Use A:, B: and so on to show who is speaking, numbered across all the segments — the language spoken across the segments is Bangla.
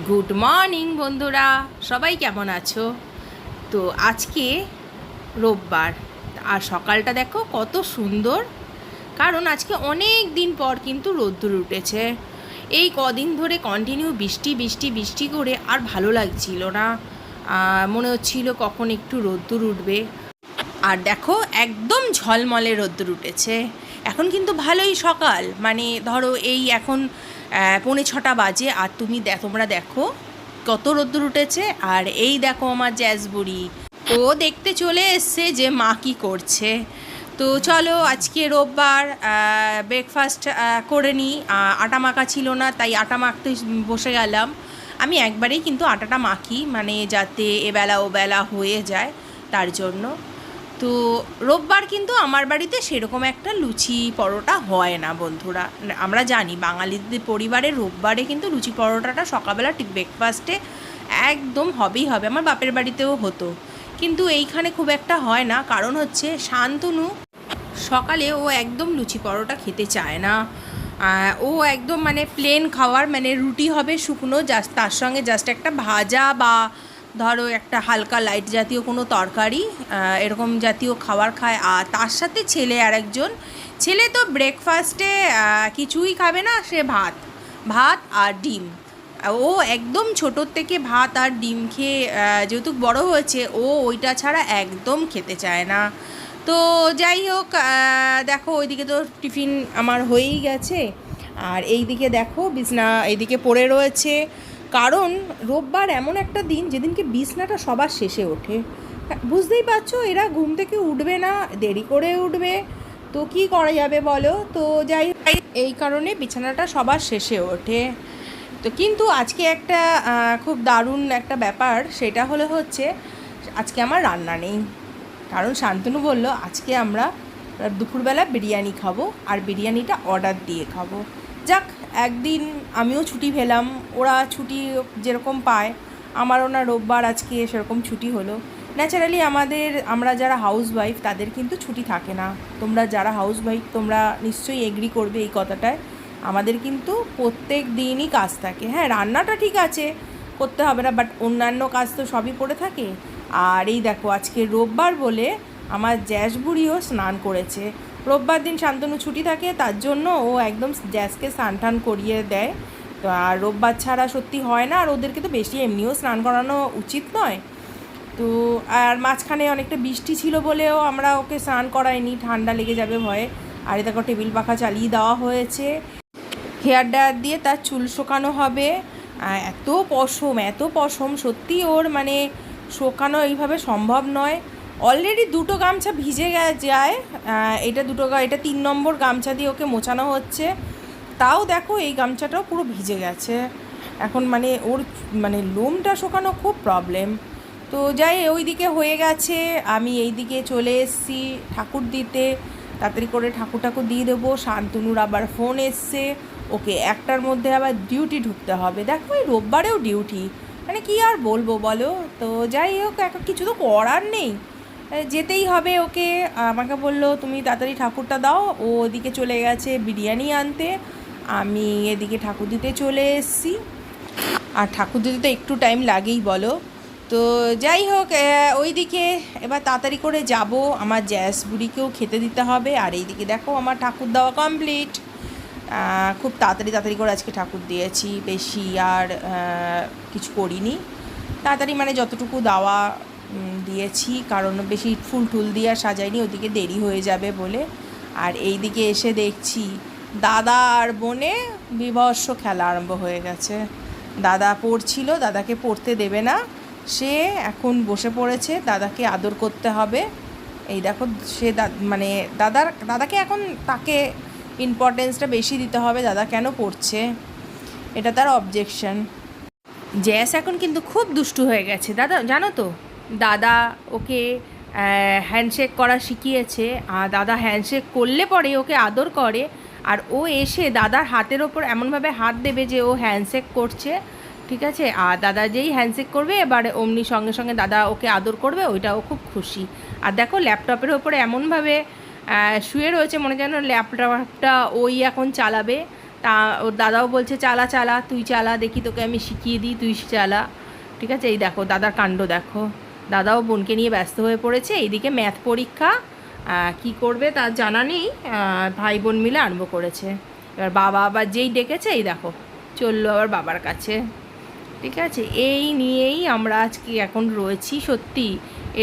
A: গুড মর্নিং বন্ধুরা, সবাই কেমন আছো? তো আজকে রোববার, আর সকালটা দেখো কত সুন্দর। কারণ আজকে অনেক দিন পর কিন্তু রোদ্দুর উঠেছে। এই কদিন ধরে কন্টিনিউ বৃষ্টি বৃষ্টি বৃষ্টি করে আর ভালো লাগছিল না। মনে হচ্ছিল কখন একটু রোদ্দুর উঠবে। আর দেখো একদম ঝলমলে রোদ্দুর উঠেছে। এখন কিন্তু ভালোই সকাল, মানে ধরো এই এখন 5:45 বাজে, আর তোমরা দেখো কত রোদ্দুর উঠেছে। আর এই দেখো আমার জ্যাজ বুড়ি, ও দেখতে চলে এসছে যে মা কী করছে। তো চলো আজকে রোববার, ব্রেকফাস্ট করে নিই। আটা মাখা ছিল না, তাই আটা মাখতে বসে গেলাম। আমি একবারেই কিন্তু আটাটা মাখি, মানে যাতে এবেলা ওবেলা হয়ে যায়, তার জন্য। তো রোববার কিন্তু আমার বাড়িতে সেরকম একটা লুচি পরোটা হয় না বন্ধুরা। আমরা জানি বাঙালিদের পরিবারে রোববারে কিন্তু লুচি পরোটাটা সকালবেলা ঠিক ব্রেকফাস্টে একদম হবেই হবে। আমার বাপের বাড়িতেও হতো, কিন্তু এইখানে খুব একটা হয় না। কারণ হচ্ছে শান্তনু সকালে ও একদম লুচি পরোটা খেতে চায় না। ও একদম মানে প্লেন খাওয়ার, মানে রুটি হবে শুকনো, জাস্ট তার সঙ্গে জাস্ট একটা ভাজা বা ধরো একটা হালকা লাইট জাতীয় কোনো তরকারি, এরকম জাতীয় খাবার খায়। আর তার সাথে ছেলে আরেকজন, ছেলে তো ব্রেকফাস্টে কিছুই খাবে না, সে ভাত ভাত আর ডিম। ও একদম ছোটোর থেকে ভাত আর ডিম খেয়ে যেহেতু বড় হয়েছে, ও ওইটা ছাড়া একদম খেতে চায় না। তো যাই হোক, দেখো ওইদিকে তো টিফিন আমার হয়েই গেছে, আর এই দিকে দেখো বিছনা এইদিকে পড়ে রয়েছে। কারণ রোববার এমন একটা দিন যেদিনকে বিছনাটা সবার শেষে ওঠে। বুঝতেই পারছো, এরা ঘুম থেকে উঠবে না, দেরি করে উঠবে, তো কি করা যাবে বলো। তো যাই এই কারণে বিছানাটা সবার শেষে ওঠে। তো কিন্তু আজকে একটা খুব দারুণ একটা ব্যাপার, সেটা হচ্ছে আজকে আমার রান্না নেই। কারণ শান্তনু বলল আজকে আমরা দুপুরবেলা বিরিয়ানি খাবো, আর বিরিয়ানিটা অর্ডার দিয়ে খাবো। যাক, একদিন আমিও ছুটি পেলাম, ওরা ছুটি যেরকম পায়, আমারও না রোববার আজকে সেরকম ছুটি হলো। ন্যাচারালি আমরা যারা হাউস ওয়াইফ তাদের কিন্তু ছুটি থাকে না। তোমরা যারা হাউস ওয়াইফ তোমরা নিশ্চয়ই এগ্রি করবে এই কথাটায়। আমাদের কিন্তু প্রত্যেক দিনই কাজ থাকে। হ্যাঁ, রান্নাটা ঠিক আছে, করতে হবে না, বাট অন্যান্য কাজ তো সবই পড়ে থাকে। আর এই দেখো আজকে রোববার বলে আমার জ্যাস বুড়িও স্নান করেছে। রোববার দিন শান্তনু ছুটি থাকে, তার জন্য ও একদম জ্যাসকে স্নান টান করিয়ে দেয়। তো আর রোববার ছাড়া সত্যি হয় না, আর ওদেরকে তো বেশি এমনিও স্নান করানো উচিত নয়। তো আর মাঝখানে অনেকটা বৃষ্টি ছিল বলেও আমরা ওকে স্নান করাইনি, ঠান্ডা লেগে যাবে ভয়ে। আর দেখো টেবিল পাখা চালিয়ে দেওয়া হয়েছে, হেয়ার ড্রায়ার দিয়ে তার চুল শোকানো হবে। এত পশম সত্যি, ওর মানে শোকানো এইভাবে সম্ভব নয়। অলরেডি দুটো গামছা ভিজে যায়, এটা 3 নম্বর গামছা দিয়ে ওকে মোছানো হচ্ছে। তাও দেখো এই গামছাটাও পুরো ভিজে গেছে। এখন মানে ওর মানে লোমটা শুকানো খুব প্রবলেম। তো যাই, ওই দিকে হয়ে গেছে, আমি এই দিকে চলে এসেছি ঠাকুর দিতে। তাড়াতাড়ি করে ঠাকুর দিয়ে দেবো। শান্তনুর আবার ফোন এসছে, ওকে 1টার মধ্যে আবার ডিউটি ঢুকতে হবে। দেখো এই রোববারেও ডিউটি, মানে কি আর বলবো বলো। তো যাই হোক, এখন কিছু তো করার নেই, যেতেই হবে ওকে। আমাকে বললো তুমি তাড়াতাড়ি ঠাকুরটা দাও, ও ওদিকে চলে গেছে বিরিয়ানি আনতে, আমি এদিকে ঠাকুর দিতে চলে এসেছি। আর ঠাকুর দিতে তো একটু টাইম লাগেই বলো। তো যাই হোক, ওইদিকে এবার তাড়াতাড়ি করে যাব, আমার জ্যাস বুড়িকেও খেতে দিতে হবে। আর এইদিকে দেখো আমার ঠাকুর দেওয়া কমপ্লিট। খুব তাড়াতাড়ি করে আজকে ঠাকুর দিয়েছি, বেশি আর কিছু করিনি। তাড়াতাড়ি মানে যতটুকু দেওয়া দিয়েছি, কারণ বেশি ফুল টুল দিয়ে আর সাজাইনি, ওদিকে দেরি হয়ে যাবে বলে। আর এই দিকে এসে দেখছি দাদা আর বোনে বীভৎস খেলা আরম্ভ হয়ে গেছে। দাদা পড়ছিল, দাদাকে পড়তে দেবে না, সে এখন বসে পড়েছে, দাদাকে আদর করতে হবে। এই দেখো সে মানে দাদাকে এখন তাকে ইম্পর্টেন্সটা বেশি দিতে হবে, দাদা কেন পড়ছে, এটা তার অবজেকশন। জ্যাস এখন কিন্তু খুব দুষ্টু হয়ে গেছে দাদা, জানো তো। দাদা ওকে হ্যান্ডশেক করা শিখিয়েছে, আর দাদা হ্যান্ডশেক করলে পরে ওকে আদর করে। আর ও এসে দাদার হাতের ওপর এমনভাবে হাত দেবে যে ও হ্যান্ডশেক করছে, ঠিক আছে। আর দাদা যেই হ্যান্ডশেক করবে, এবারে অমনি সঙ্গে সঙ্গে দাদা ওকে আদর করবে, ওইটাও খুব খুশি। আর দেখো ল্যাপটপের ওপরে এমনভাবে শুয়ে রয়েছে, মনে যেন ল্যাপটপটা ওই এখন চালাবে। তা ওর দাদাও বলছে চালা চালা, তুই চালা দেখি, তোকে আমি শিখিয়ে দিই, তুই চালা। ঠিক আছে, এই দেখো দাদার কাণ্ড দেখো, দাদাও বোনকে নিয়ে ব্যস্ত হয়ে পড়েছে। এইদিকে ম্যাথ পরীক্ষা, কি করবে তার জানা নেই, ভাই বোন মিলে আরম্ভ করেছে। এবার বাবা আবার যেই ডেকেছে এই দেখো চললো আবার বাবার কাছে। ঠিক আছে, এই নিয়েই আমরা আজকে এখন রয়েছি। সত্যি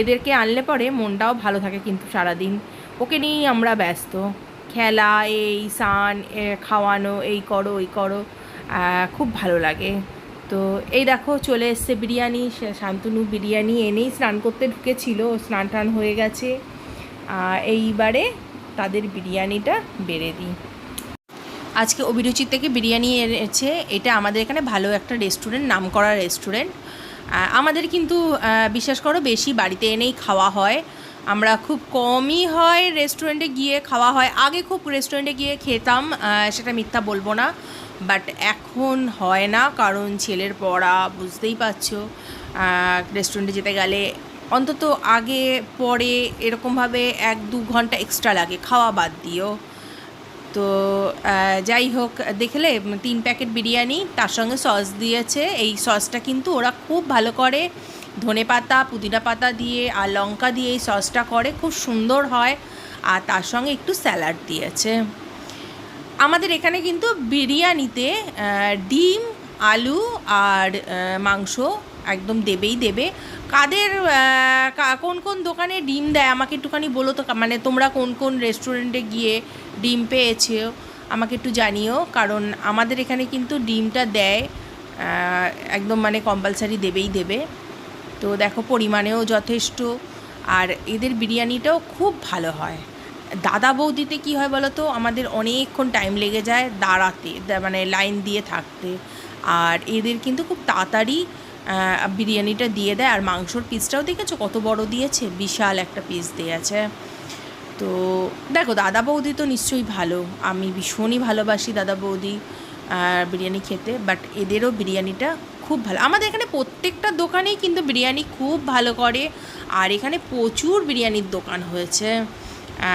A: এদেরকে আনলে পরে মনটাও ভালো থাকে, কিন্তু সারাদিন ওকে নিয়েই আমরা ব্যস্ত। খেলা, এই স্নান, খাওয়ানো, এই করো ওই করো, খুব ভালো লাগে। তো এই দেখো চলে এসছে বিরিয়ানি, শান্তনু বিরিয়ানি এনেই স্নান করতে ঢুকেছিল, স্নান টান হয়ে গেছে। এইবারে তাদের বিরিয়ানিটা বেড়ে দিই। আজকে অভিরুচি থেকে বিরিয়ানি এনেছে, এটা আমাদের এখানে ভালো একটা রেস্টুরেন্ট, নামকরা রেস্টুরেন্ট। আমাদের কিন্তু বিশ্বাস করো বেশি বাড়িতে এনেই খাওয়া হয়, আমরা খুব কমই হয় রেস্টুরেন্টে গিয়ে খাওয়া হয়। আগে খুব রেস্টুরেন্টে গিয়ে খেতাম, সেটা মিথ্যা বলবো না, বাট এখন হয় না, কারণ ছেলের পড়া বুঝতেই পারছো। রেস্টুরেন্টে যেতে গেলে অন্তত আগে পরে এরকমভাবে 1-2 ঘন্টা এক্সট্রা লাগে, খাওয়া বাদ দিও। তো যাই হোক, দেখলে 3 প্যাকেট বিরিয়ানি, তার সঙ্গে সস দিয়েছে। এই সসটা কিন্তু ওরা খুব ভালো করে, ধনে পাতা পুদিনা পাতা দিয়ে আর লঙ্কা দিয়ে এই সসটা করে, খুব সুন্দর হয়। আর তার সঙ্গে একটু স্যালাড দিয়েছে। আমাদের এখানে কিন্তু বিরিয়ানিতে ডিম, আলু আর মাংস একদম দেবেই দেবে। কাদের কোন কোন দোকানে ডিম দেয় আমাকে একটুখানি বলো তো, মানে তোমরা কোন কোন রেস্টুরেন্টে গিয়ে ডিম পেয়েছো আমাকে একটু জানিও, কারণ আমাদের এখানে কিন্তু ডিমটা দেয়, একদম মানে কম্পালসারি দেবেই দেবে। তো দেখো পরিমাণেও যথেষ্ট, আর এদের বিরিয়ানিটাও খুব ভালো হয়। দাদা বৌদিতে কী হয় বলো তো, আমাদের অনেকক্ষণ টাইম লেগে যায় দাঁড়াতে, মানে লাইন দিয়ে থাকতে, আর এদের কিন্তু খুব তাড়াতাড়ি বিরিয়ানিটা দিয়ে দেয়। আর মাংসর পিসটাও দেখেছো কত বড় দিয়েছে, বিশাল একটা পিস দিয়েছে। তো দেখো দাদা বৌদি তো নিশ্চয়ই ভালো, আমি ভীষণই ভালোবাসি দাদা বৌদি বিরিয়ানি খেতে, বাট এদেরও বিরিয়ানিটা খুব ভালো। আমাদের এখানে প্রত্যেকটা দোকানেই কিন্তু বিরিয়ানি খুব ভালো করে, আর এখানে প্রচুর বিরিয়ানির দোকান হয়েছে,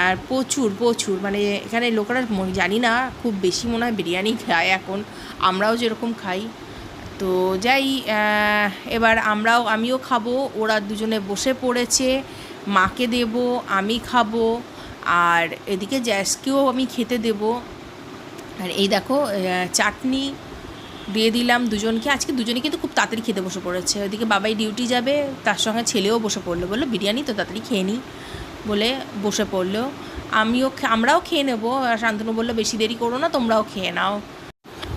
A: আর প্রচুর প্রচুর, মানে এখানে লোকেরা জানি না খুব বেশি মনে হয় বিরিয়ানি খায় এখন, আমরাও যেরকম খাই। তো যাই, এবার আমিও খাবো, ওরা দুজনে বসে পড়েছে, মাকে দেব, আমি খাবো, আর এদিকে জ্যাসকেও আমি খেতে দেব। আর এই দেখো চাটনি দিয়ে দিলাম দুজনকে। আজকে দুজনে কিন্তু খুব তাড়াতাড়ি খেতে বসে পড়েছে, ওইদিকে বাবাই ডিউটি যাবে, তার সঙ্গে ছেলেও বসে পড়লো, বললো বিরিয়ানি তো তাড়াতাড়ি খেয়ে নিই বলে বসে পড়লো। আমরাও খেয়ে নেবো। শান্তনু বললো বেশি দেরি করো না, তোমরাও খেয়ে নাও,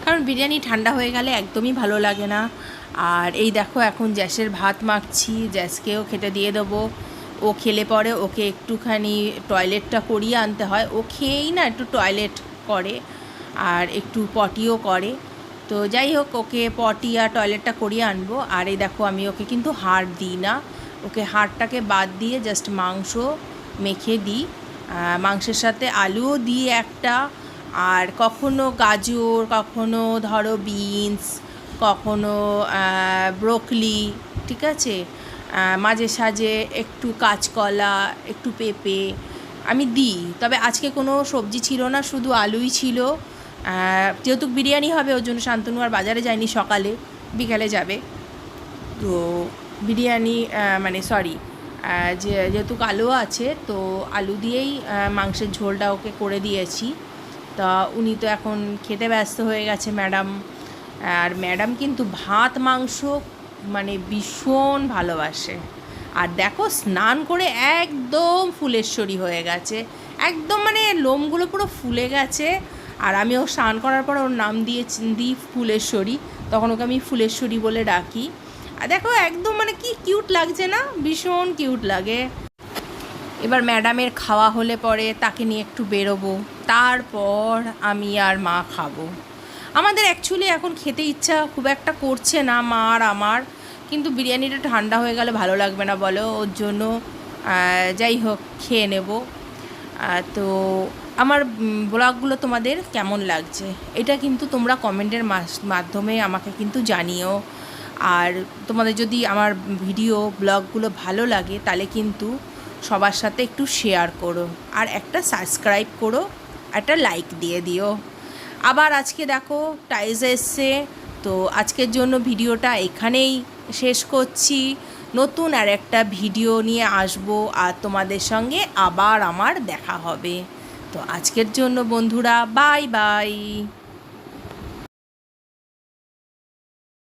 A: কারণ বিরিয়ানি ঠান্ডা হয়ে গেলে একদমই ভালো লাগে না। আর এই দেখো এখন জ্যাসের ভাত মাখছি, জ্যাসকেও খেতে দিয়ে দেবো। ও খেলে পরে ওকে একটুখানি টয়লেটটা করিয়ে আনতে হয়, ও খেয়েই না একটু টয়লেট করে আর একটু পটিও করে। তো যাই হোক, ওকে পটি আর টয়লেটটা করিয়ে আনবো। আর এই দেখো আমি ওকে কিন্তু হাড় দিই না, ওকে হাড়টাকে বাদ দিয়ে জাস্ট মাংস মেখে দিই, মাংসের সাথে আলুও দিই একটা, আর কখনো গাজর, কখনো ধরো বিনস, কখনো ব্রোকলি, ঠিক আছে, মাঝে সাঝে একটু কাঁচকলা, একটু পেঁপে আমি দিই। তবে আজকে কোনো সবজি ছিল না, শুধু আলুই ছিল। যেহেতু বিরিয়ানি হবে ওর জন্য শান্তনু আর বাজারে যায়নি, সকালে বিকালে যাবে। তো বিরিয়ানি মানে সরি, যেহেতু আলু আছে তো আলু দিয়েই মাংসের ঝোলটা ওকে করে দিয়েছি। তা উনি তো এখন খেতে ব্যস্ত হয়ে গেছে ম্যাডাম, আর ম্যাডাম কিন্তু ভাত মাংস মানে ভীষণ ভালোবাসে। আর দেখো স্নান করে একদম ফুলেশ্বরী হয়ে গেছে, একদম মানে লোমগুলো পুরো ফুলে গেছে। আর আমি ও স্নান করার পর ওর নাম দিই ফুলেশ্বরী, তখন ওকে আমি ফুলেশ্বরী বলে ডাকি। আর দেখো একদম মানে কি কিউট লাগছে না, ভীষণ কিউট লাগে। এবার ম্যাডামের খাওয়া হলে পরে তাকে নিয়ে একটু বেরোবো, তারপর আমি আর মা খাবো। আমাদের অ্যাকচুয়ালি এখন খেতে ইচ্ছা খুব একটা করছে না মা আর আমার, কিন্তু বিরিয়ানিটা ঠান্ডা হয়ে গেলে ভালো লাগবে না বলো, ওর জন্য যাই হোক খেয়ে নেব। তো আমার ব্লগগুলো তোমাদের কেমন লাগছে এটা কিন্তু তোমরা কমেন্টের মাধ্যমে আমাকে কিন্তু জানিও। আর তোমাদের যদি আমার ভিডিও ব্লগগুলো ভালো লাগে তাহলে কিন্তু সবার সাথে একটু শেয়ার করো, আর একটা সাবস্ক্রাইব করো, একটা লাইক দিয়ে দিও। আবার আজকে দেখো টাইলস এসছে। তো আজকের জন্য ভিডিওটা এখানেই শেষ করছি। নতুন আর একটা ভিডিও নিয়ে আসবো আর তোমাদের সঙ্গে আবার আমার দেখা হবে। তো আজকের জন্য বন্ধুরা বাই বাই।